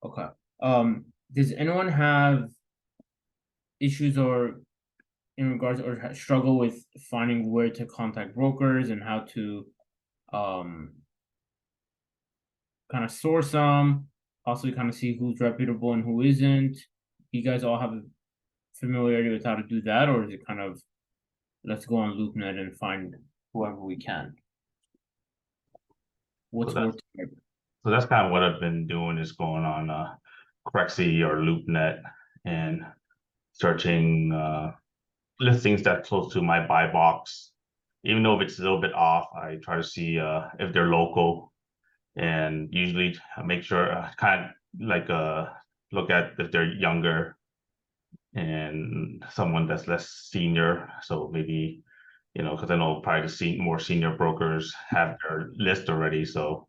Okay. Does anyone have issues or in regards or struggle with finding where to contact brokers and how to um kind of source them, also kind of see who's reputable and who isn't? You guys all have familiarity with how to do that, or is it kind of let's go on LoopNet and find whoever we can? So What's that's worth so that's kind of what I've been doing is going on Crexy or LoopNet and searching listings that close to my buy box. Even though if it's a little bit off, I try to see if they're local and usually make sure kind of like look at if they're younger and someone that's less senior. So maybe, because I know probably more senior brokers have their list already. So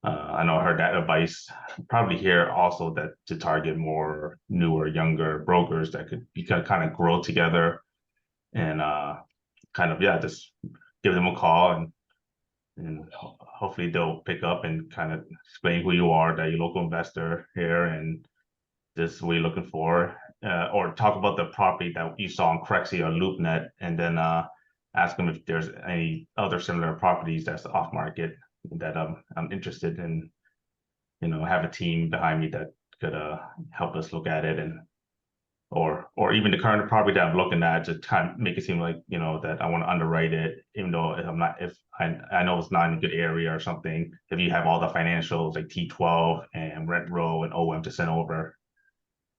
I know I heard that advice probably here also that to target more newer, younger brokers that could kind of grow together and kind of, yeah, just give them a call and hopefully they'll pick up and kind of explain who you are, that you're a local investor here and this is what you're looking for, or talk about the property that you saw on Crexy or LoopNet, and then ask them if there's any other similar properties that's off market that I'm interested in. Have a team behind me that could help us look at it and or even the current property that I'm looking at, just kind of make it seem like that I want to underwrite it, even though if I know it's not in a good area or something. If you have all the financials like T12 and rent row and OM to send over,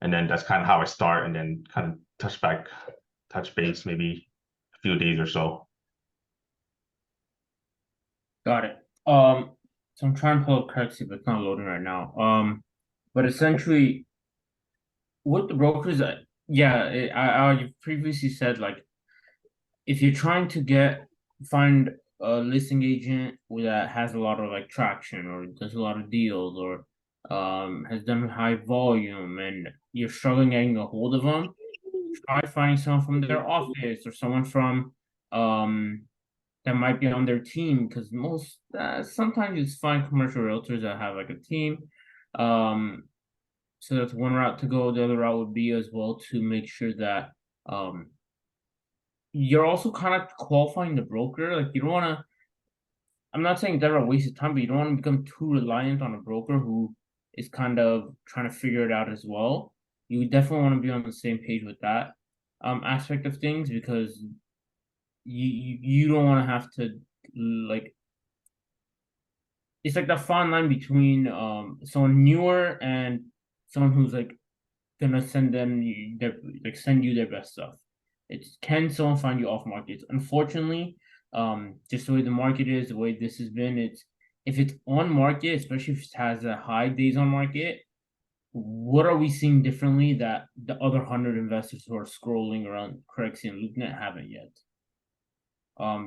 and then that's kind of how I start, and then kind of touch base maybe a few days or so. got it. So I'm trying to pull up Craigslist, but it's not loading right now. But essentially, what the brokers, yeah, I previously said like if you're trying to find a listing agent that has a lot of like traction or does a lot of deals or has done high volume and you're struggling getting a hold of them, try finding someone from their office or someone from um that might be on their team because most sometimes you find commercial realtors that have like a team. Um, so that's one route to go. The other route would be as well to make sure that um you're also kind of qualifying the broker. Like you don't want to. I'm not saying that a waste of time, but you don't want to become too reliant on a broker who is kind of trying to figure it out as well. You definitely want to be on the same page with that aspect of things because you don't want to have to like it's like that fine line between someone newer and someone who's like gonna send you their best stuff. It's can someone find you off market? Unfortunately, just the way the market is, the way this has been, it's if it's on market, especially if it has a high days on market, what are we seeing differently that the other 100 investors who are scrolling around Crexy and LoopNet haven't yet?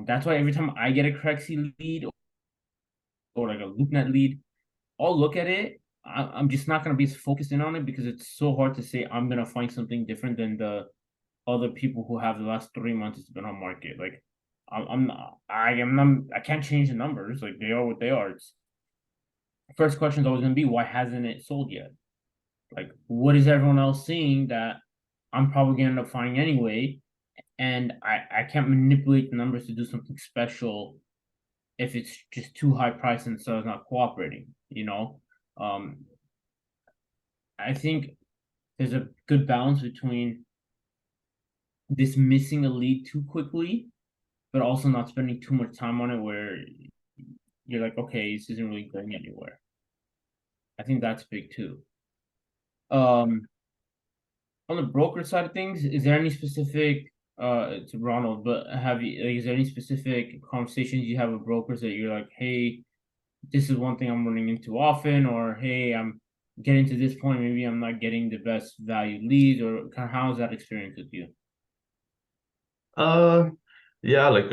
That's why every time I get a Crexy lead or like a LoopNet lead, I'll look at it. I'm just not gonna be focused in on it because it's so hard to say I'm gonna find something different than the other people who have the last 3 months it's been on market. Like I'm not, I am not, I can't change the numbers. Like they are what they are. It's first question is always gonna be why hasn't it sold yet? Like what is everyone else seeing that I'm probably gonna end up finding anyway? And I can't manipulate the numbers to do something special if it's just too high price and so it's not cooperating. Um, I think there's a good balance between dismissing a lead too quickly, but also not spending too much time on it where you're like, okay, this isn't really going anywhere. I think that's big too. Um, on the broker side of things, is there any specific it's Ronald, but is there any specific conversations you have with brokers that you're like, hey, this is one thing I'm running into often, or hey, I'm getting to this point, maybe I'm not getting the best value leads, or kind of how's that experience with you? Uh, yeah, like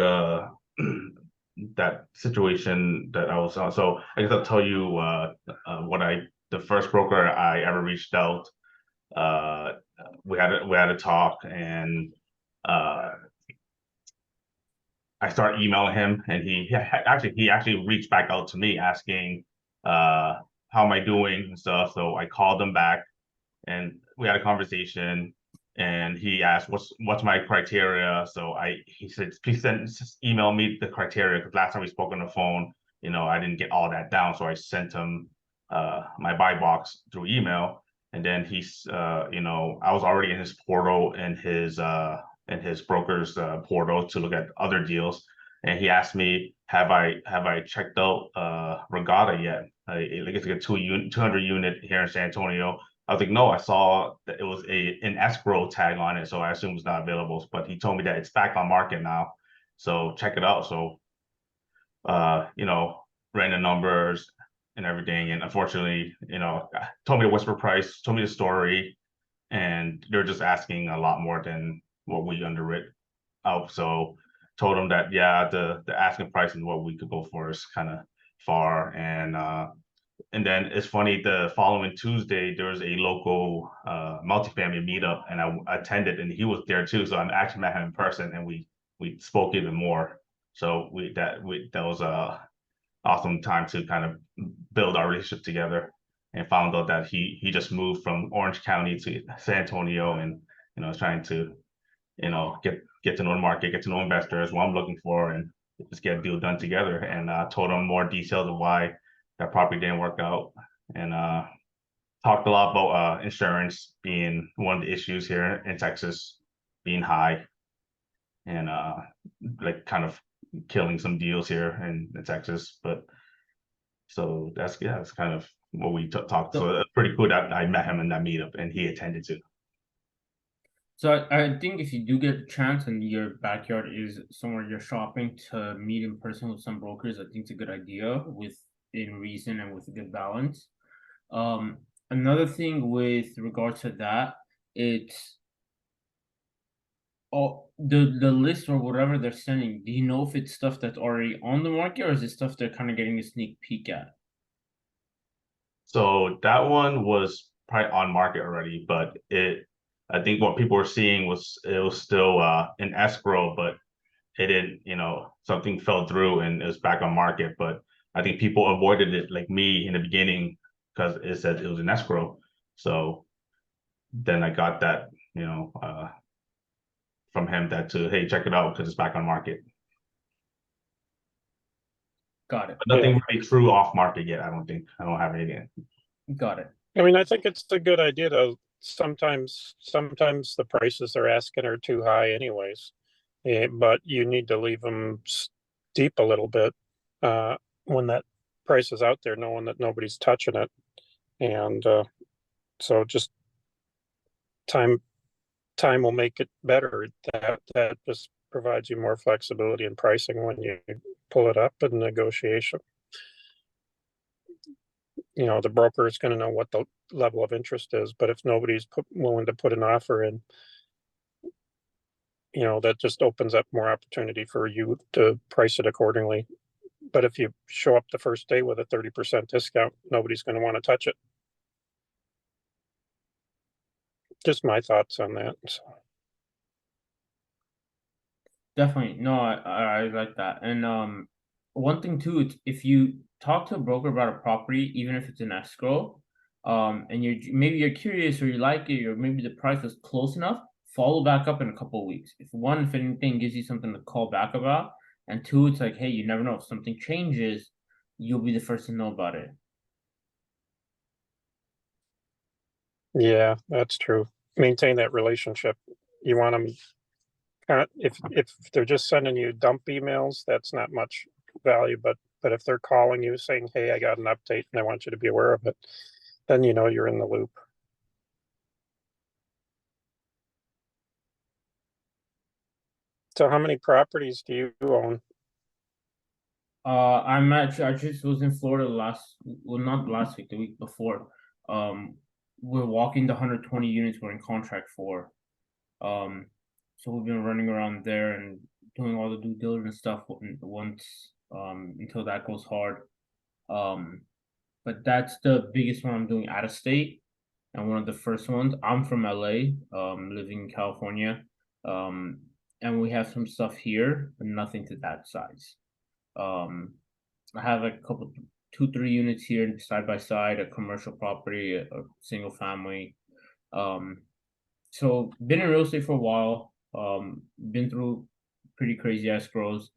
that situation that I was on. So I guess I'll tell you what the first broker I ever reached out. Uh, we had a talk and uh I started emailing him, and he actually reached back out to me asking, how am I doing and stuff. So I called him back and we had a conversation and he asked what's my criteria. So he said please email me the criteria because last time we spoke on the phone, I didn't get all that down. So I sent him my buy box through email. And then he's I was already in his portal and his broker's portal to look at other deals. And he asked me, have I checked out Regatta yet? Like it's like a 200 unit here in San Antonio. I was like, no, I saw that it was an escrow tag on it, so I assume it's not available. But he told me that it's back on market now, so check it out. So, ran the numbers and everything, and unfortunately, told me the whisper price, told me the story, and they're just asking a lot more than what we underwrit out. So, told them that yeah, the asking price and what we could go for is kind of far, and then it's funny, the following Tuesday, there was a local multifamily meetup and I attended and he was there too. So I actually met him in person and we spoke even more. So that was a awesome time to kind of build our relationship together and found out that he just moved from Orange County to San Antonio and is trying to get to know the market, get to know investors, what I'm looking for, and just get a deal done together. And told him more details of why that property didn't work out, and talked a lot about insurance being one of the issues here in Texas, being high, and like kind of killing some deals here in Texas. But so that's kind of what we talked. So it's pretty cool that I met him in that meetup and he attended too. So I think if you do get a chance and your backyard is somewhere you're shopping, to meet in person with some brokers, I think it's a good idea within reason and with a good balance. Another thing with regard to that, it's the list or whatever they're sending. Do you know if it's stuff that's already on the market or is it stuff they're kind of getting a sneak peek at? So that one was probably on market already, but I think what people were seeing was it was still in escrow, but it didn't, something fell through and it was back on market. But I think people avoided it like me in the beginning because it said it was in escrow. So then I got that, from him that to, hey, check it out because it's back on market. Got it. But nothing really true off market yet. I don't think. I don't have anything. Got it. I mean, I think it's a good idea to sometimes the prices they're asking are too high anyways. But you need to leave them steep a little bit when that price is out there, knowing that nobody's touching it. And so just time will make it better. That just provides you more flexibility in pricing when you pull it up in negotiation. The broker is going to know what the level of interest is, but if nobody's willing to put an offer in, that just opens up more opportunity for you to price it accordingly. But if you show up the first day with a 30% discount, nobody's going to want to touch it. Just my thoughts on that. So. Definitely. No, I like that. And one thing too, it's if you talk to a broker about a property, even if it's an escrow, and you're curious or you like it, or maybe the price was close enough, follow back up in a couple of weeks. If anything gives you something to call back about, and two, it's like, hey, you never know if something changes, you'll be the first to know about it. Yeah, that's true. Maintain that relationship. You want them if they're just sending you dump emails, that's not much value, but if they're calling you saying, hey, I got an update and I want you to be aware of it, then you're in the loop. So how many properties do you own? I just was in Florida not last week, the week before. We're walking the 120 units we're in contract for. So we've been running around there and doing all the due diligence stuff once until that goes hard. But that's the biggest one I'm doing out of state and one of the first ones. I'm from LA, living in California. And we have some stuff here, but nothing to that size. I have a couple 2-3 units here side by side, a commercial property, a single family. So been in real estate for a while. Been through pretty crazy escrows.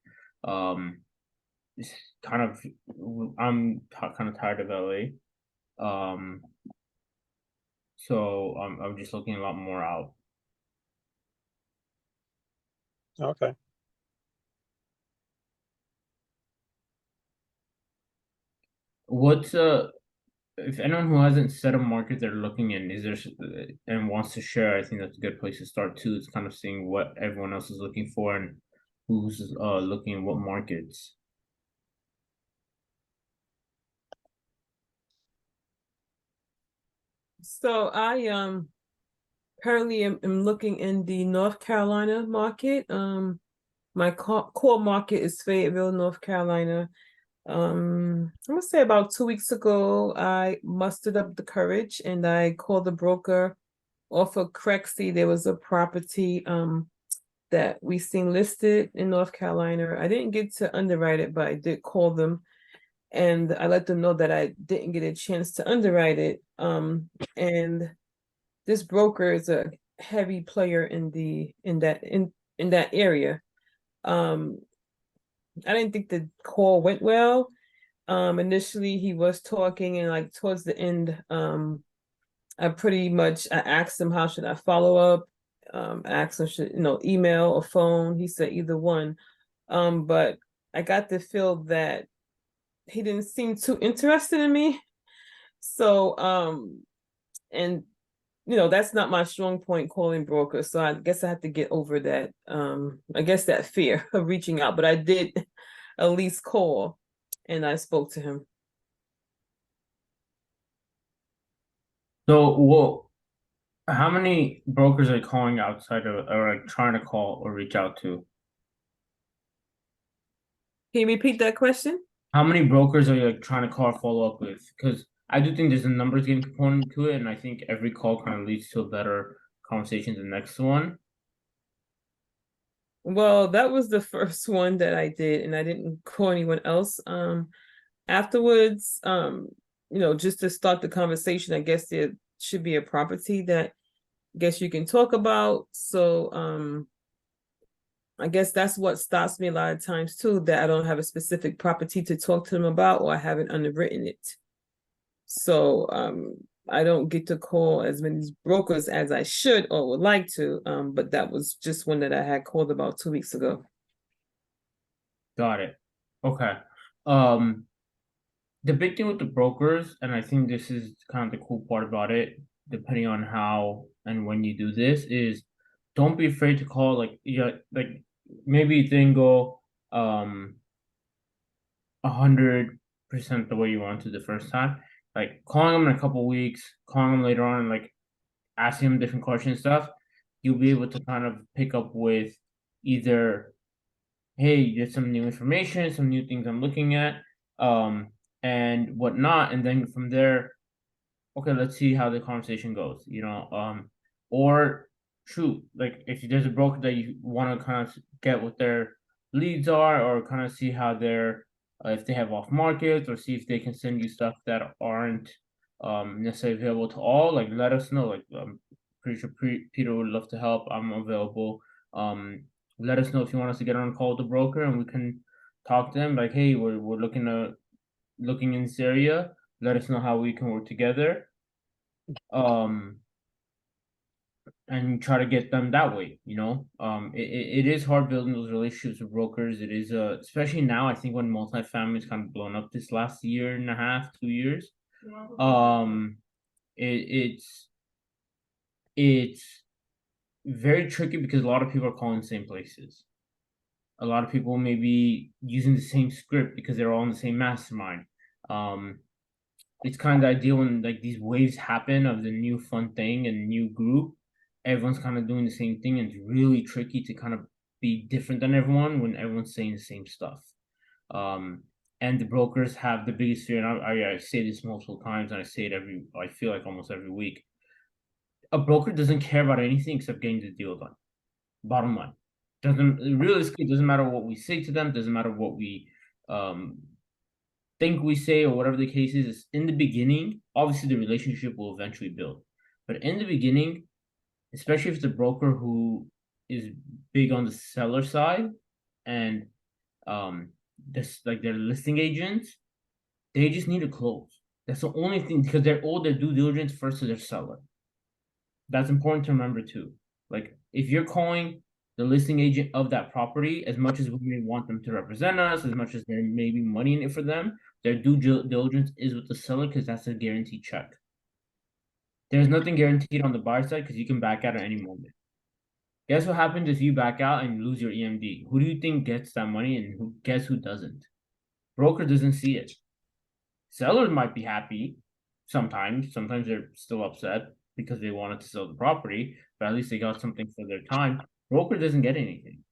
It's kind of I'm kind of tired of LA. So I'm just looking a lot more out. Okay. What's if anyone who hasn't set a market they're looking in is there and wants to share, I think that's a good place to start too. It's kind of seeing what everyone else is looking for and who's looking at what markets. So I currently am looking in the North Carolina market. My core market is Fayetteville, North Carolina. I'm gonna say about 2 weeks ago, I mustered up the courage and I called the broker off of Crexie. There was a property that we seen listed in North Carolina. I didn't get to underwrite it, but I did call them and I let them know that I didn't get a chance to underwrite it. And this broker is a heavy player in that area. I didn't think the call went well. Initially he was talking and like towards the end, I asked him how should I follow up. I asked him should email or phone. He said either one. But I got the feel that he didn't seem too interested in me. So and that's not my strong point, calling brokers. So I guess I have to get over that. I guess that fear of reaching out, but I did at least call and I spoke to him. So, well, how many brokers are you calling outside of, or like trying to call or reach out to? Can you repeat that question? How many brokers are you like trying to call or follow up with? Because I do think there's a numbers game component to it, and I think every call kind of leads to a better conversation than the next one. Well, that was the first one that I did, and I didn't call anyone else. Afterwards, just to start the conversation, I guess there should be a property that I guess you can talk about. So, I guess that's what stops me a lot of times too, that I don't have a specific property to talk to them about, or I haven't underwritten it. So, I don't get to call as many brokers as I should or would like to. But that was just one that I had called about 2 weeks ago. Got it. Okay. The big thing with the brokers, and I think this is kind of the cool part about it, depending on how and when you do this, is don't be afraid to call. Like, like maybe it didn't go 100% the way you want to the first time. Like calling them in a couple weeks, calling them later on, and like asking them different questions and stuff, you'll be able to kind of pick up with either, hey, there's some new information, some new things I'm looking at, and whatnot, and then from there, okay, let's see how the conversation goes, or shoot, like if there's a broker that you want to kind of get what their leads are, or kind of see how they're if they have off markets, or see if they can send you stuff that aren't necessarily available to all, like let us know. Like I'm pretty sure Peter would love to help. I'm available. Let us know if you want us to get on a call with the broker and we can talk to them, like, hey, we're looking in this area. Let us know how we can work together. And try to get them that way, it is hard building those relationships with brokers. It is especially now, I think, when multifamily is kind of blown up this last year and a half, 2 years. It's very tricky because a lot of people are calling the same places. A lot of people may be using the same script because they're all in the same mastermind. It's kind of ideal when like these waves happen of the new fun thing and new group. Everyone's kind of doing the same thing, and it's really tricky to kind of be different than everyone when everyone's saying the same stuff. And the brokers have the biggest fear, and I say this multiple times, and I feel like almost every week. A broker doesn't care about anything except getting the deal done. Bottom line, doesn't realistically, it doesn't matter what we say to them, doesn't matter what we think we say, or whatever the case is in the beginning, obviously the relationship will eventually build. But in the beginning, especially if it's a broker who is big on the seller side and this like their listing agents, they just need to close. That's the only thing, because they're all their due diligence first to their seller. That's important to remember too. Like if you're calling the listing agent of that property, as much as we may want them to represent us, as much as there may be money in it for them, their due diligence is with the seller because that's a guaranteed check. There's nothing guaranteed on the buyer side because you can back out at any moment. Guess what happens if you back out and lose your EMD? Who do you think gets that money, and guess who doesn't? Broker doesn't see it. Sellers might be happy sometimes. Sometimes they're still upset because they wanted to sell the property, but at least they got something for their time. Broker doesn't get anything.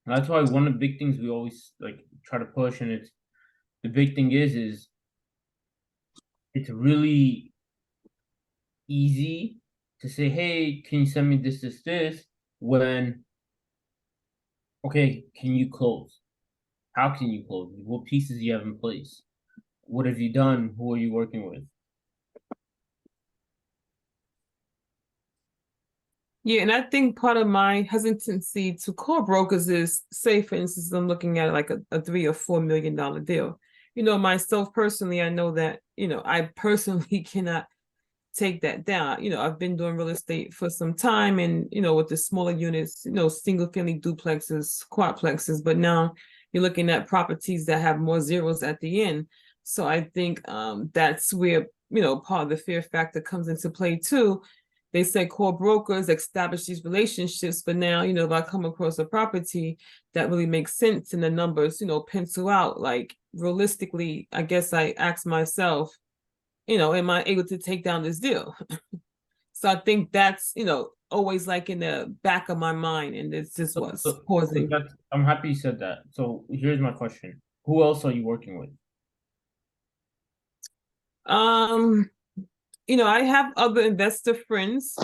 That's why one of the big things we always like try to push, and it's the big thing is it's really easy to say, hey, can you send me this, when, okay, can you close? How can you close? What pieces do you have in place? What have you done? Who are you working with? Yeah, and I think part of my hesitancy to call brokers is, say, for instance, I'm looking at like a $3 or $4 million deal. Myself personally, I know that, I personally cannot take that down. I've been doing real estate for some time, and, with the smaller units, single family duplexes, quadplexes, but now you're looking at properties that have more zeros at the end. So I think that's where, part of the fear factor comes into play too. They say call brokers, establish these relationships, but now, if I come across a property that really makes sense and the numbers, pencil out, like realistically, I guess I ask myself, am I able to take down this deal? So I think that's, always like in the back of my mind, and it's just what's causing. I'm happy you said that. So here's my question. Who else are you working with? I have other investor friends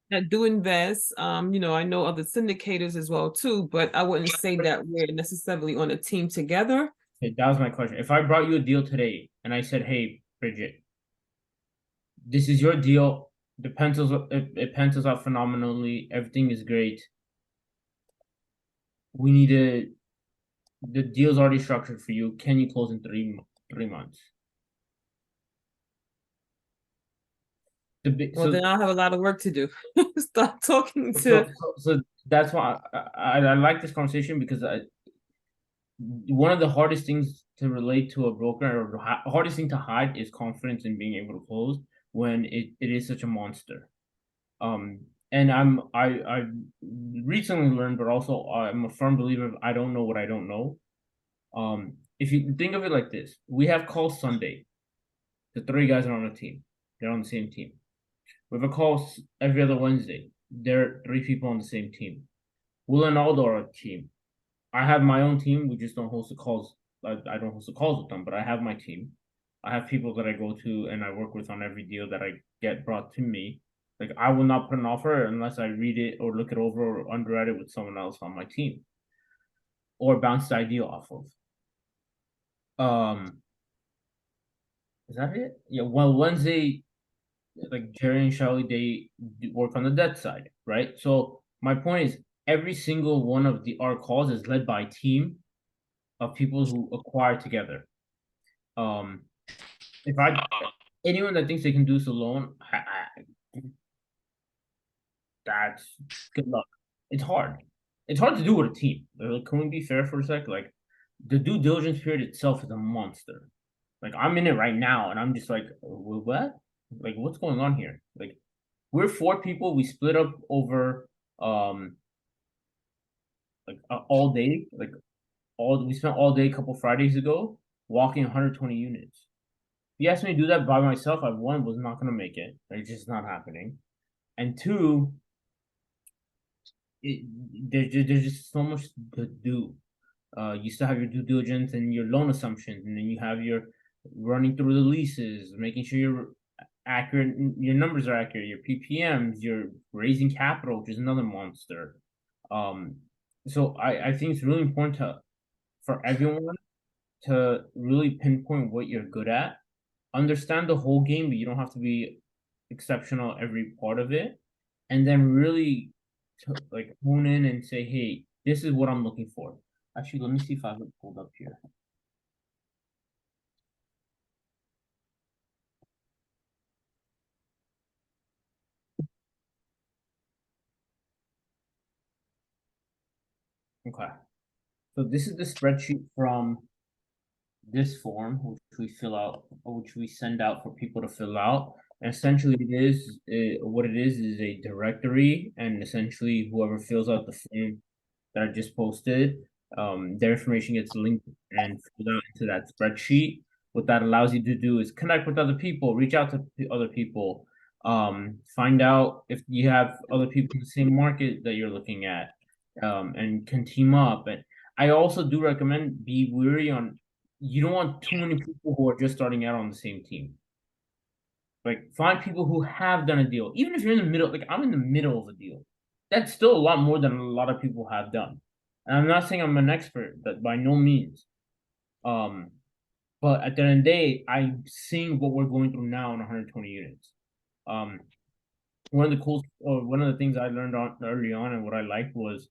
that do invest. I know other syndicators as well too, but I wouldn't say that we're necessarily on a team together. Okay, that was my question. If I brought you a deal today and I said, hey, Bridget, this is your deal. It pencils out phenomenally. Everything is great. We need the deal's already structured for you. Can you close in 3 months? Then I'll have a lot of work to do. Start talking So, to. so that's why I like this conversation, because one of the hardest things to relate to a broker, or the hardest thing to hide, is confidence in being able to close when it is such a monster. And I recently learned, but also I'm a firm believer of I don't know what I don't know. If you think of it like this, we have call Sunday. The 3 guys are on a team. They're on the same team. We have a call every other Wednesday. There are 3 people on the same team. Will and Aldo are a team. I have my own team. We just don't host the calls. I don't host the calls with them, but I have my team. I have people that I go to and I work with on every deal that I get brought to me. Like, I will not put an offer unless I read it or look it over or underwrite it with someone else on my team, or bounce the idea off of. Is that it? Yeah. Well, Wednesday, like Jerry and Shelly, they work on the debt side, right? So my point is, every single one of our calls is led by a team of people who acquire together. If anyone that thinks they can do this alone, that's good luck. It's hard. It's hard to do with a team. Like, can we be fair for a sec? Like, the due diligence period itself is a monster. Like, I'm in it right now, and I'm just like, what? Like, what's going on here? Like, we're 4 people. We split up over all day. We spent all day a couple Fridays ago walking 120 units. If you asked me to do that by myself, I was not going to make it. It's just not happening. And 2, there's just so much to do. You still have your due diligence and your loan assumptions, and then you have your running through the leases, making sure you're accurate, your numbers are accurate, your PPMs, you're raising capital, which is another monster. So I think it's really important for everyone to really pinpoint what you're good at. Understand the whole game, but you don't have to be exceptional every part of it. And then really like hone in and say, hey, this is what I'm looking for. Actually, let me see if I have it pulled up here. Okay. So this is the spreadsheet from this form, which we fill out, which we send out for people to fill out. And essentially, what it is a directory, and essentially, whoever fills out the form that I just posted, their information gets linked and filled out into that spreadsheet. What that allows you to do is connect with other people, reach out to other people, find out if you have other people in the same market that you're looking at, and can team up. And I also do recommend be wary on, you don't want too many people who are just starting out on the same team. Like find people who have done a deal, even if you're in the middle. Like I'm in the middle of a deal. That's still a lot more than a lot of people have done. And I'm not saying I'm an expert, but by no means. But at the end of the day, I'm seeing what we're going through now in 120 units. One of the things I learned on early on and what I liked was,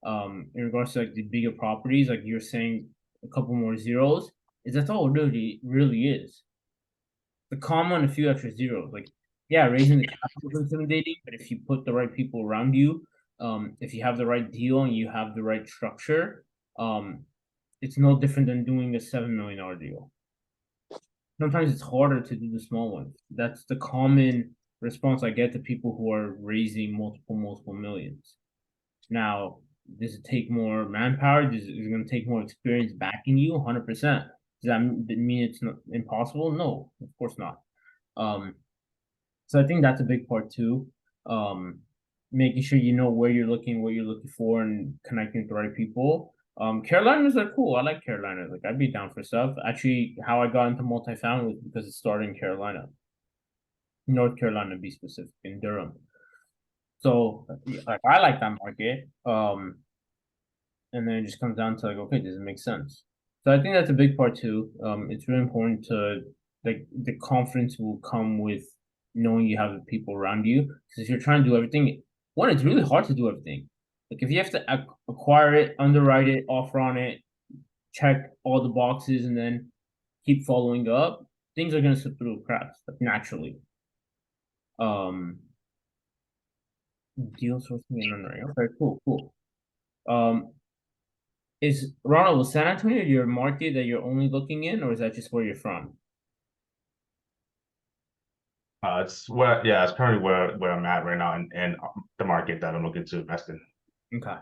in regards to like the bigger properties, like you're saying a couple more zeros, is that's all it really is. The comma and a few extra zeros. Like, yeah, raising the capital is intimidating, but if you put the right people around you, if you have the right deal and you have the right structure, it's no different than doing a $7 million deal. Sometimes it's harder to do the small ones. That's the common response I get to people who are raising multiple millions. Now, does it take more manpower? Is it going to take more experience backing you? 100%. Does that mean it's not impossible? No, of course not. So I think that's a big part too. Making sure you know where you're looking, what you're looking for, and connecting with the right people. Carolinas are cool. I like Carolinas. Like I'd be down for stuff. Actually, how I got into multifamily was because it started in Carolina, North Carolina, to be specific, in Durham. So like I like that market. And then it just comes down to like, okay, does it make sense? So I think that's a big part too. It's really important to like the confidence will come with knowing you have the people around you. Because if you're trying to do everything, one, it's really hard to do everything. Like if you have to acquire it, underwrite it, offer on it, check all the boxes, and then keep following up, things are gonna slip through the cracks like, naturally. Deal sourcing and underwriting. Okay, cool. Is Ronald, was San Antonio your market that you're only looking in, or is that just where you're from? It's currently where I'm at right now, and the market that I'm looking to invest in. Okay.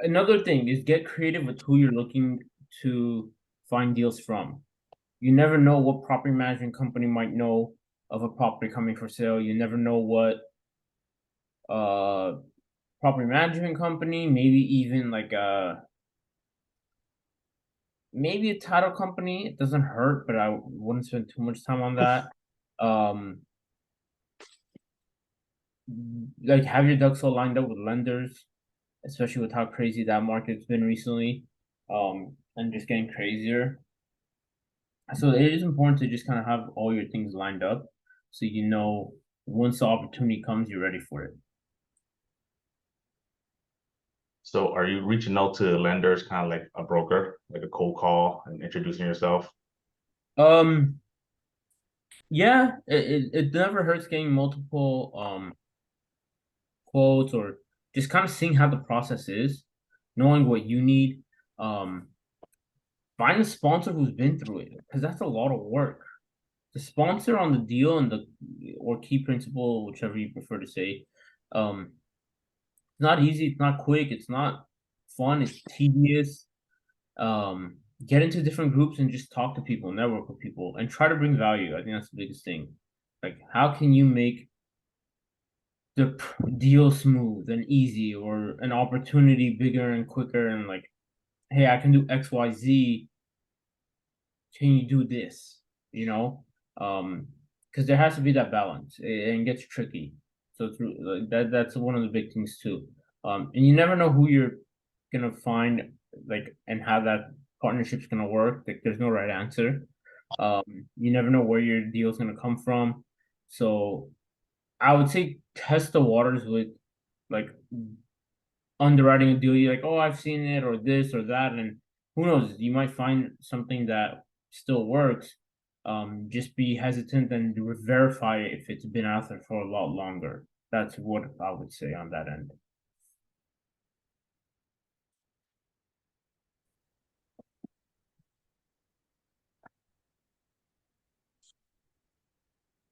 Another thing is get creative with who you're looking to find deals from. You never know what property management company might know of a property coming for sale. You never know what property management company, maybe even like maybe a title company. It doesn't hurt, but I wouldn't spend too much time on that. Like have your ducks all lined up with lenders, especially with how crazy that market's been recently, and just getting crazier. So it is important to just kind of have all your things lined up, so you know once the opportunity comes, you're ready for it. So are you reaching out to lenders kind of like a broker, like a cold call and introducing yourself? Yeah, it never hurts getting multiple quotes or just kind of seeing how the process is, knowing what you need. Find a sponsor who's been through it because that's a lot of work. The sponsor on the deal and the or key principal, whichever you prefer to say, it's not easy, it's not quick, it's not fun, it's tedious. Get into different groups and just talk to people, network with people, and try to bring value. I think that's the biggest thing. Like, how can you make the deal smooth and easy, or an opportunity bigger and quicker? And like, hey, I can do X, Y, Z. Can you do this? You know, because there has to be that balance, and it gets tricky. So through like that's one of the big things too. And you never know who you're gonna find, like, and have that partnership's gonna work. Like there's no right answer. You never know where your deal's gonna come from. So I would say test the waters with like underwriting a deal. You're like, oh, I've seen it or this or that, and who knows, you might find something that still works. Just be hesitant and verify if it's been out there for a lot longer. That's what I would say on that end.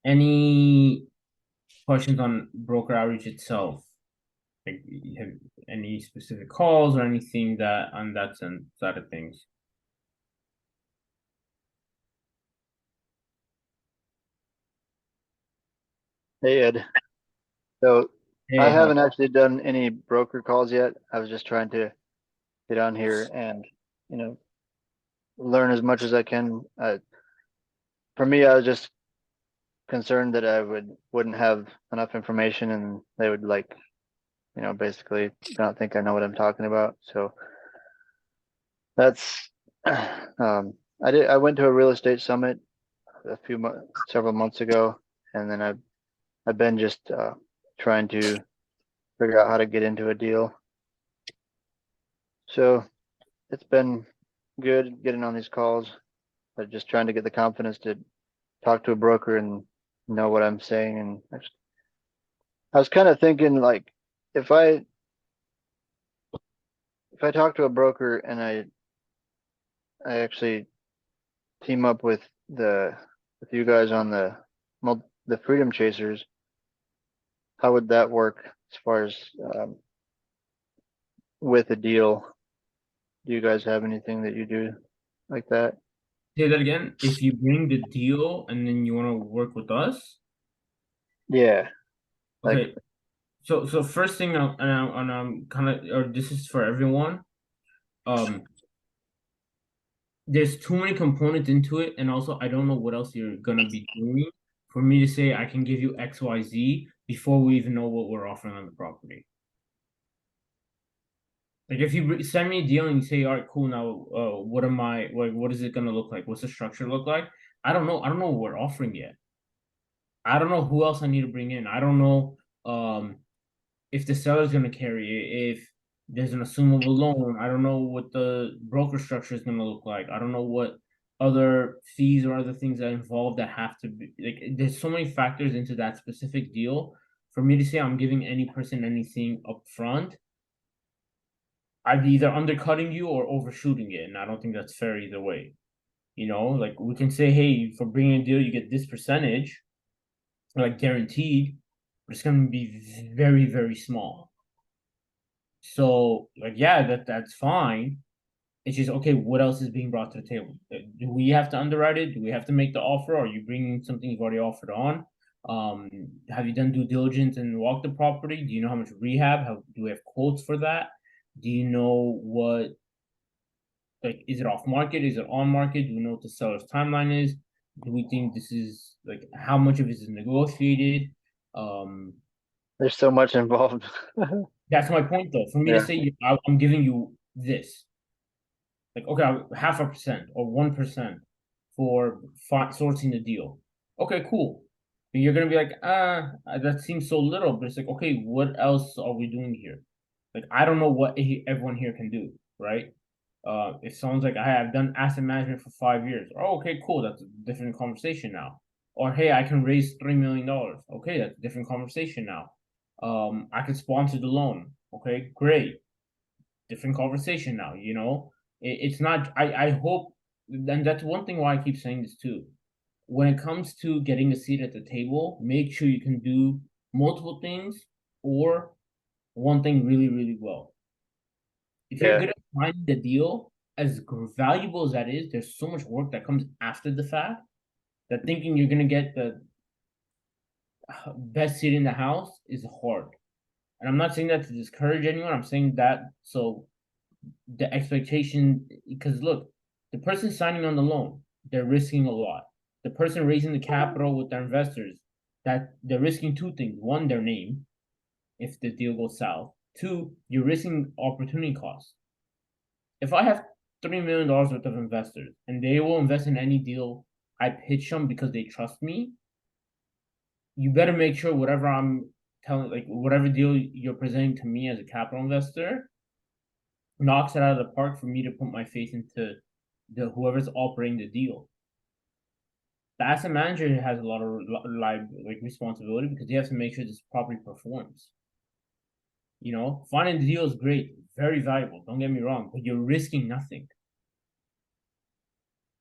Any questions on broker outreach itself? Like, you have any specific calls or anything that on that side of things? Hey Ed, so I Hey, haven't actually done any broker calls yet. I was just trying to get on here and, you know, learn as much as I can. For me, I was just concerned that I wouldn't have enough information and they would like, you know, basically not think I know what I'm talking about. So that's, I went to a real estate summit several months ago, and then I've been just trying to figure out how to get into a deal. So it's been good getting on these calls, but just trying to get the confidence to talk to a broker and know what I'm saying. And I was kind of thinking, like, if I talk to a broker and I actually team up with you guys on the Freedom Chasers, how would that work as far as with a deal? Do you guys have anything that you do like that? say that again. If you bring the deal and then you want to work with us, Yeah, like, okay. So first thing, and I'm kind of, or this is for everyone. There's too many components into it, and also I don't know what else you're gonna be doing for me to say I can give you XYZ before we even know what we're offering on the property. Like if you send me a deal and you say, all right, cool, now what am I like? What is it gonna look like? What's the structure look like? I don't know. I don't know what we're offering yet. I don't know who else I need to bring in. I don't know if the seller's going to carry it, if there's an assumable loan. I don't know what the broker structure is going to look like. I don't know what other fees or other things that involve that have to be like. There's so many factors into that specific deal. For me to say I'm giving any person anything up front, I'd be either undercutting you or overshooting it, and I don't think that's fair either way. You know, like we can say, hey, for bringing a deal, you get this percentage, like guaranteed, but it's going to be very, very small. So, like, yeah, that's fine. It's just okay. What else is being brought to the table? Do we have to underwrite it? Do we have to make the offer? Or are you bringing something you've already offered on? Have you done due diligence and walked the property? Do you know how much rehab? Do we have quotes for that? Do you know what? Like, is it off market? Is it on market? Do we know what the seller's timeline is? Do we think this is like how much of it is negotiated? there's so much involved. That's my point, though. For me to Yeah. say I'm giving you this, like, okay, 0.5% or 1% for sourcing the deal. Okay, cool. But you're gonna be like, that seems so little. But it's like, okay, what else are we doing here? Like, I don't know what everyone here can do, right? It sounds like I have done asset management for 5 years. Oh, okay, cool. That's a different conversation now. Or hey, I can raise $3 million. Okay, that's a different conversation now. I can sponsor the loan. Okay, great. Different conversation now. You know, it's not. I hope, and that's one thing why I keep saying this too. When it comes to getting a seat at the table, make sure you can do multiple things or one thing really, really well. If you're Yeah. good at finding the deal, as valuable as that is, there's so much work that comes after the fact that thinking you're gonna get the best seat in the house is hard. And I'm not saying that to discourage anyone. I'm saying that so the expectation, because look, the person signing on the loan, they're risking a lot. The person raising the capital with their investors, that they're risking two things. One, their name, if the deal goes south. Two, you're risking opportunity costs. If I have $3 million worth of investors, and they will invest in any deal I pitch them because they trust me. You better make sure whatever I'm telling, like whatever deal you're presenting to me as a capital investor, knocks it out of the park for me to put my faith into the whoever's operating the deal. The asset manager has a lot of responsibility because he has to make sure this property performs. Finding the deal is great, very valuable. Don't get me wrong, but you're risking nothing,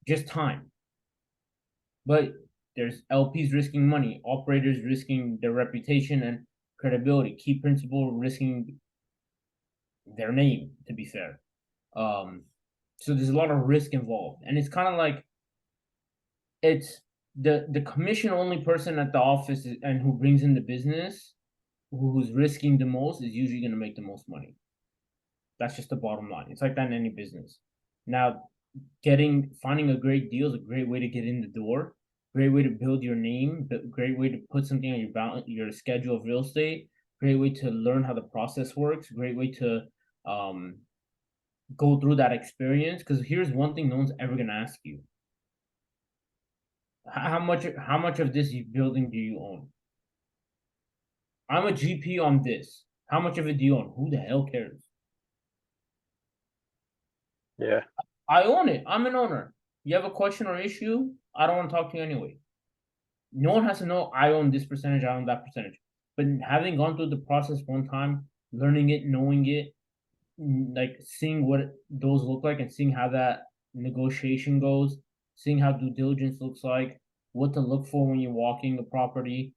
just time. But there's LPs risking money, operators risking their reputation and credibility, key principal risking their name. To be fair, so there's a lot of risk involved, and it's kind of like it's the commission only person at the office and who brings in the business, who's risking the most, is usually going to make the most money. That's just the bottom line. It's like that in any business. Now, finding a great deal is a great way to get in the door, great way to build your name, great way to put something on your schedule of real estate, great way to learn how the process works, great way to go through that experience. Because here's one thing no one's ever going to ask you: how much of this building do you own? I'm a GP on this. How much of it do you own? Who the hell cares? Yeah. I own it. I'm an owner. You have a question or issue, I don't want to talk to you anyway. No one has to know I own this percentage, I own that percentage. But having gone through the process one time, learning it, knowing it, like seeing what those look like and seeing how that negotiation goes, seeing how due diligence looks like, what to look for when you're walking the property,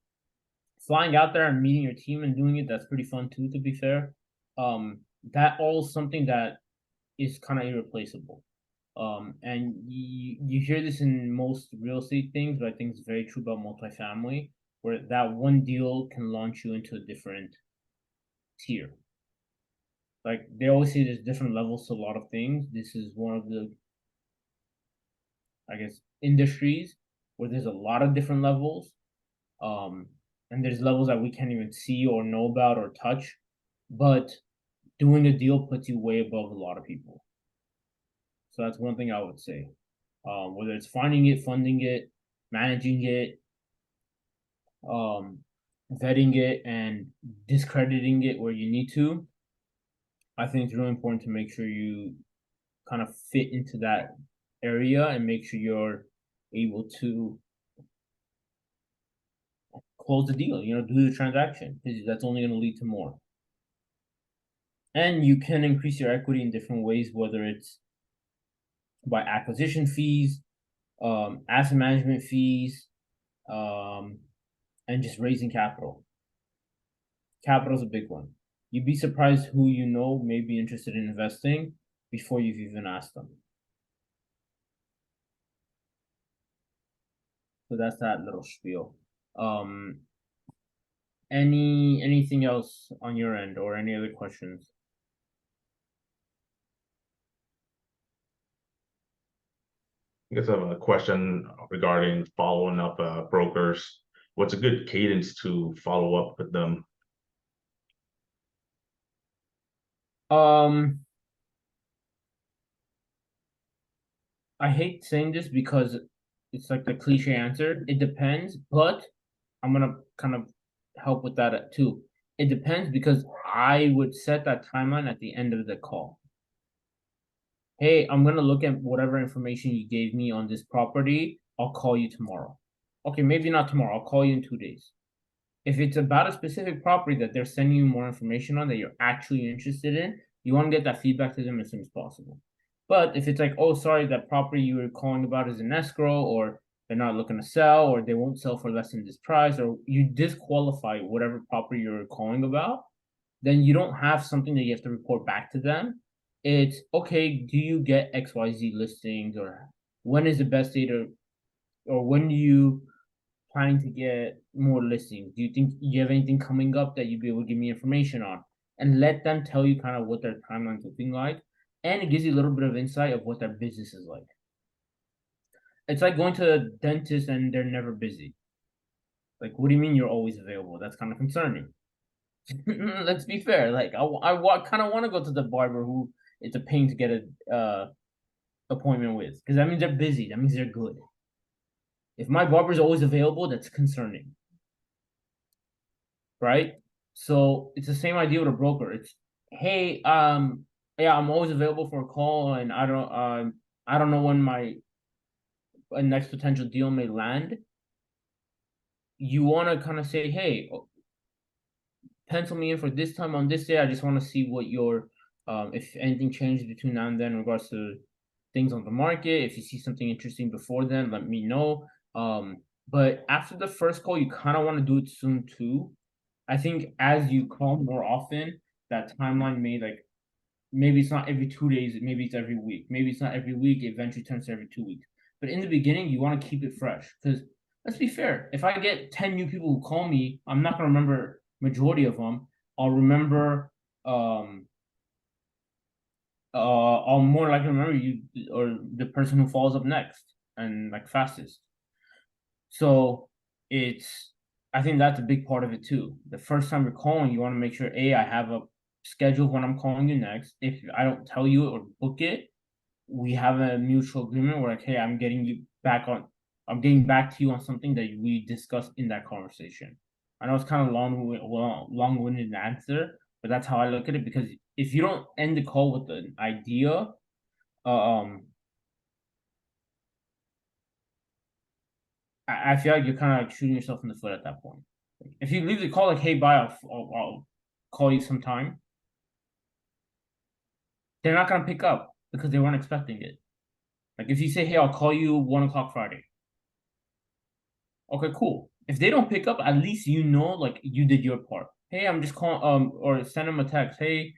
flying out there and meeting your team and doing it, that's pretty fun too, to be fair. That all is something that is kind of irreplaceable. And you hear this in most real estate things, but I think it's very true about multifamily, where that one deal can launch you into a different tier. Like they always say there's different levels to a lot of things. This is one of the, I guess, industries where there's a lot of different levels. And there's levels that we can't even see or know about or touch, but doing a deal puts you way above a lot of people. So that's one thing I would say. Whether it's finding it, funding it, managing it, vetting it, and discrediting it where you need to, I think it's really important to make sure you kind of fit into that area and make sure you're able to close the deal, do the transaction, because that's only going to lead to more. And you can increase your equity in different ways, whether it's by acquisition fees, asset management fees, and just raising capital. Capital is a big one. You'd be surprised who may be interested in investing before you've even asked them. So that's that little spiel. Anything else on your end or any other questions? I guess I have a question regarding following up brokers. What's a good cadence to follow up with them? I hate saying this because it's like the cliche answer. It depends, but I'm gonna kind of help with that too. It depends because I would set that timeline at the end of the call. Hey, I'm gonna look at whatever information you gave me on this property. I'll call you tomorrow. Okay, maybe not tomorrow. I'll call you in 2 days. If it's about a specific property that they're sending you more information on that you're actually interested in, you want to get that feedback to them as soon as possible. But if it's like, oh, sorry, that property you were calling about is in escrow, or they're not looking to sell, or they won't sell for less than this price, or you disqualify whatever property you're calling about, then you don't have something that you have to report back to them. It's okay, do you get XYZ listings, or when is the best day or when do you planning to get more listings? Do you think you have anything coming up that you'd be able to give me information on? And let them tell you kind of what their timeline's looking like. And it gives you a little bit of insight of what their business is like. It's like going to a dentist and they're never busy. Like, what do you mean you're always available? That's kind of concerning. Let's be fair. Like, I kind of want to go to the barber who it's a pain to get appointment with, because that means they're busy. That means they're good. If my barber's always available, that's concerning. Right? So it's the same idea with a broker. It's, hey, yeah, I'm always available for a call, and I don't know when my next potential deal may land. You want to kind of say, hey, pencil me in for this time on this day. I just want to see what your if anything changes between now and then in regards to things on the market. If you see something interesting before then, let me know. But after the first call, you kind of want to do it soon too. I think as you call more often, that timeline may, like, maybe it's not every 2 days, maybe it's every week. Maybe it's not every week, it eventually turns to every 2 weeks. But in the beginning, you want to keep it fresh. Because let's be fair, if I get 10 new people who call me, I'm not gonna remember majority of them. I'll remember I'll more likely remember you or the person who follows up next and like fastest. So it's, I think that's a big part of it too. The first time you're calling, you want to make sure, A, I have a schedule of when I'm calling you next. If I don't tell you or book it, we have a mutual agreement where, like, hey, I'm getting back to you on something that we discussed in that conversation. I know it's kind of long-winded answer, but that's how I look at it, because if you don't end the call with an idea, I feel like you're kind of like shooting yourself in the foot at that point. If you leave the call like, hey, bye, I'll call you sometime, they're not gonna pick up because they weren't expecting it. Like if you say, hey, I'll call you 1 o'clock Friday. Okay, cool. If they don't pick up, at least you know, like, you did your part. Hey, I'm just calling, or send them a text. Hey,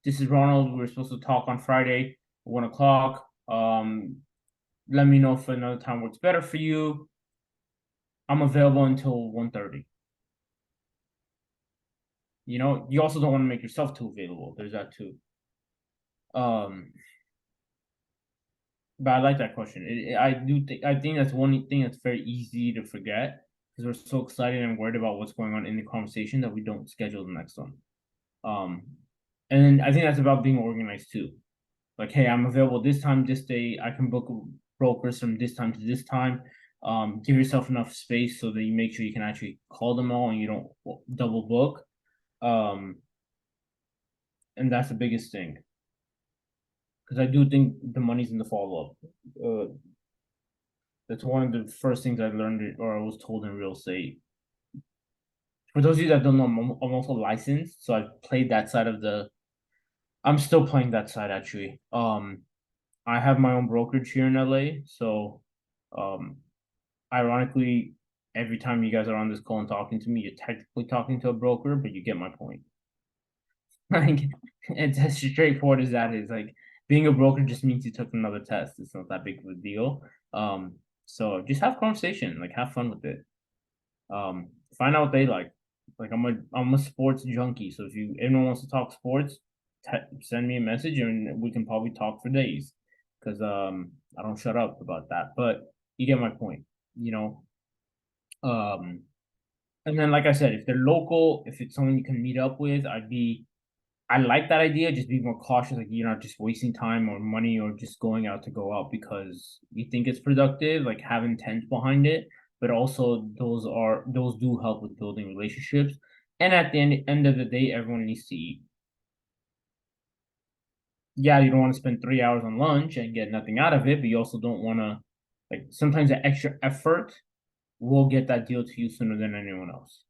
this is Ronald. We're supposed to talk on Friday, 1 o'clock. Let me know if another time works better for you. I'm available until 1:30. You know, you also don't want to make yourself too available. There's that too. But I like that question. I think that's one thing that's very easy to forget, because we're so excited and worried about what's going on in the conversation that we don't schedule the next one. And I think that's about being organized too. Like, hey, I'm available this time, this day. I can book brokers from this time to this time. Give yourself enough space so that you make sure you can actually call them all and you don't double book. And that's the biggest thing, because I do think the money's in the follow up. That's one of the first things I learned or I was told in real estate. For those of you that don't know, I'm also licensed, so I've played that side of the. I'm still playing that side actually. I have my own brokerage here in LA, so ironically, every time you guys are on this call and talking to me, you're technically talking to a broker, but you get my point. Like, it's as straightforward as that is. Like, being a broker just means you took another test. It's not that big of a deal. So just have conversation, like have fun with it. Find out what they like. Like, I'm a sports junkie, so if anyone wants to talk sports, send me a message and we can probably talk for days, because I don't shut up about that. But you get my point, you know. And then, like I said, if they're local, if it's someone you can meet up with, I like that idea. Just be more cautious, like you're not just wasting time or money or just going out to go out because you think it's productive, like have intent behind it. But also those do help with building relationships. And at the end of the day, everyone needs to eat. Yeah, you don't want to spend 3 hours on lunch and get nothing out of it, but you also don't want to, like, sometimes the extra effort will get that deal to you sooner than anyone else.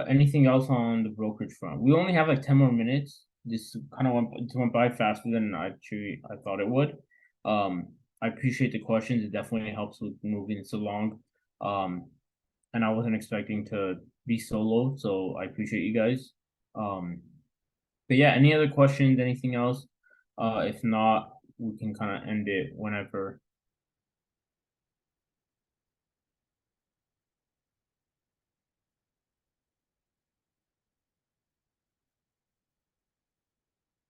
Anything else on the brokerage front? We only have like 10 more minutes. This kind of went by faster than I thought it would. I appreciate the questions. It definitely helps with moving this along. And I wasn't expecting to be solo, so I appreciate you guys. But yeah, any other questions, anything else? If not, we can kind of end it whenever.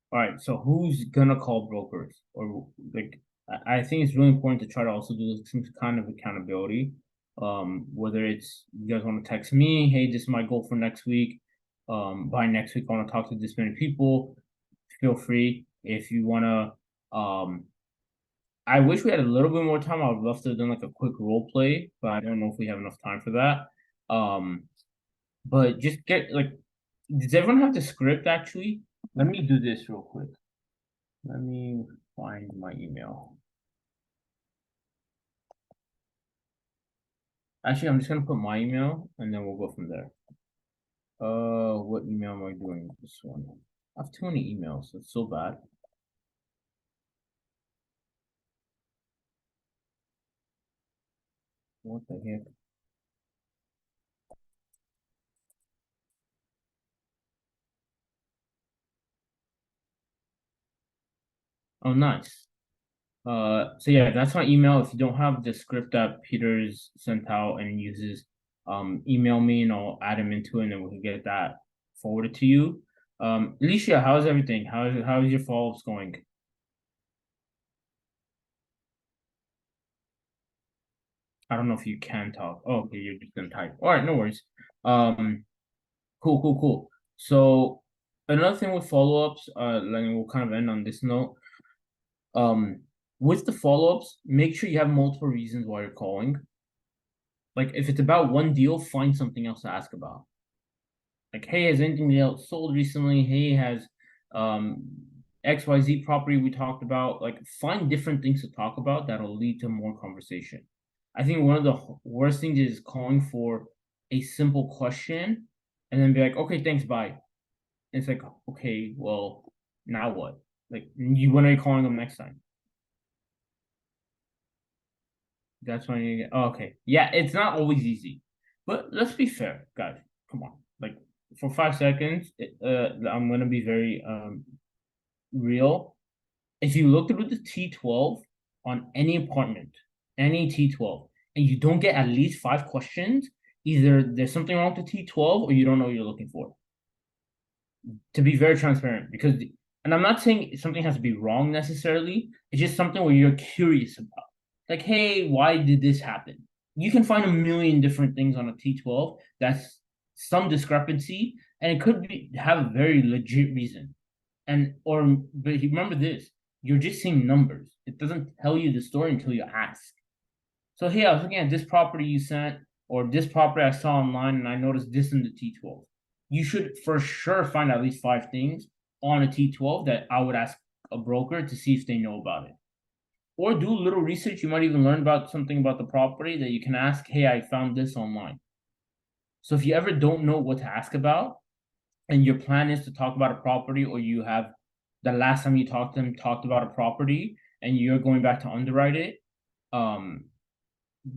All right, so who's gonna call brokers? Or, like, I think it's really important to try to also do some kind of accountability. Whether it's you guys want to text me, hey, this is my goal for next week. by next week I want to talk to this many people. Feel free if you wanna. I wish we had a little bit more time. I would love to have done like a quick role play, but I don't know if we have enough time for that. But just get like, does everyone have the script actually? Let me do this real quick. Let me find my email. Actually, I'm just gonna put my email and then we'll go from there. What email am I doing? This one. I have too many emails. It's so bad. What the heck? Oh, nice. So yeah, that's my email. If you don't have the script that Peter's sent out and uses, email me and I'll add him into it and then we can get that forwarded to you. Alicia, how's everything? How's your follow-ups going? I don't know if you can talk. Oh, okay, you're just gonna type. All right, no worries. Cool. So another thing with follow-ups, like we'll kind of end on this note. With the follow-ups, make sure you have multiple reasons why you're calling. Like if it's about one deal, find something else to ask about. Like, hey, has anything else sold recently? Hey, has XYZ property we talked about? Like find different things to talk about that'll lead to more conversation. I think one of the worst things is calling for a simple question and then be like, okay, thanks, bye. And it's like, okay, well, now what? Like, when are you calling them next time? That's when you get, oh, okay. Yeah, it's not always easy. But let's be fair, guys. Come on. Like, for 5 seconds, I'm gonna be very real. If you look through the T12 on any apartment, any T12, and you don't get at least 5 questions, either there's something wrong with the T12 or you don't know what you're looking for. To be very transparent, because and I'm not saying something has to be wrong necessarily, it's just something where you're curious about. Like, hey, why did this happen? You can find a million different things on a T12 that's some discrepancy, and it could be have a very legit reason. But remember this, you're just seeing numbers. It doesn't tell you the story until you ask. So hey, I was looking at this property you sent, or this property I saw online, and I noticed this in the T12. You should for sure find at least 5 things on a T12 that I would ask a broker to see if they know about it. Or do a little research. You might even learn about something about the property that you can ask, hey, I found this online. So if you ever don't know what to ask about, and your plan is to talk about a property, or you have the last time you talked to them talked about a property and you're going back to underwrite it,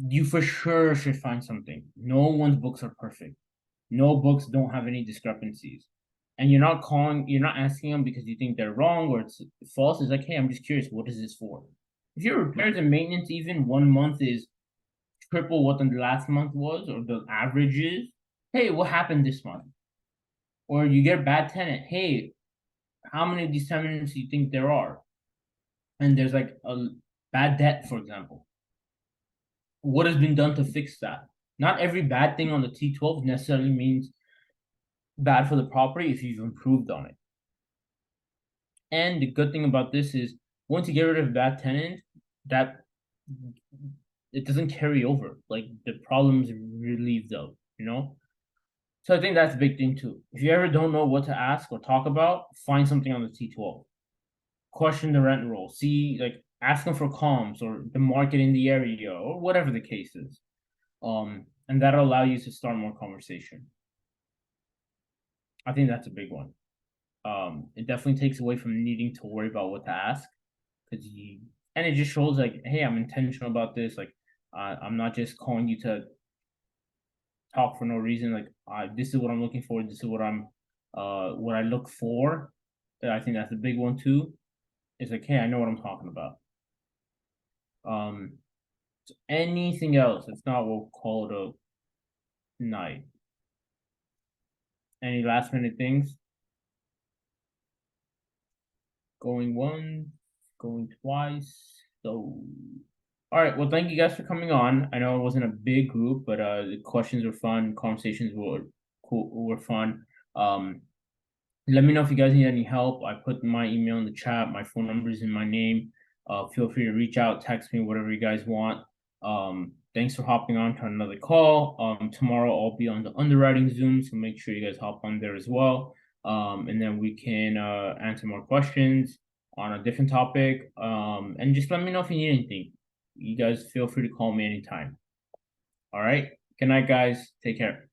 you for sure should find something. No one's books are perfect. No books don't have any discrepancies. And you're not asking them because you think they're wrong or it's false. It's like, hey, I'm just curious, what is this for? If your repairs and maintenance, even 1 month is triple what the last month was, or the average is, hey, what happened this month? Or you get a bad tenant, hey, how many of these tenants do you think there are? And there's like a bad debt, for example. What has been done to fix that? Not every bad thing on the T12 necessarily means bad for the property if you've improved on it. And the good thing about this is once you get rid of a bad tenant, that it doesn't carry over. Like the problem's relieved of, you know? So I think that's a big thing too. If you ever don't know what to ask or talk about, find something on the T12. Question the rent roll. See, like ask them for comps or the market in the area or whatever the case is. And that'll allow you to start more conversation. I think that's a big one. It definitely takes away from needing to worry about what to ask, because and it just shows like, hey, I'm intentional about this. Like, I'm not just calling you to talk for no reason. Like, this is what I'm looking for. This is what what I look for. I think that's a big one too. It's like, hey, I know what I'm talking about. So anything else? If not, we'll call it a night. Any last minute things? Going once, going twice. So, all right. Well, thank you guys for coming on. I know it wasn't a big group, but the questions were fun. Conversations were cool, were fun. Let me know if you guys need any help. I put my email in the chat. My phone number is in my name. Feel free to reach out, text me, whatever you guys want. Thanks for hopping on to another call. Tomorrow I'll be on the underwriting Zoom, so make sure you guys hop on there as well. And then we can answer more questions on a different topic. And just let me know if you need anything. You guys feel free to call me anytime. All right. Good night, guys. Take care.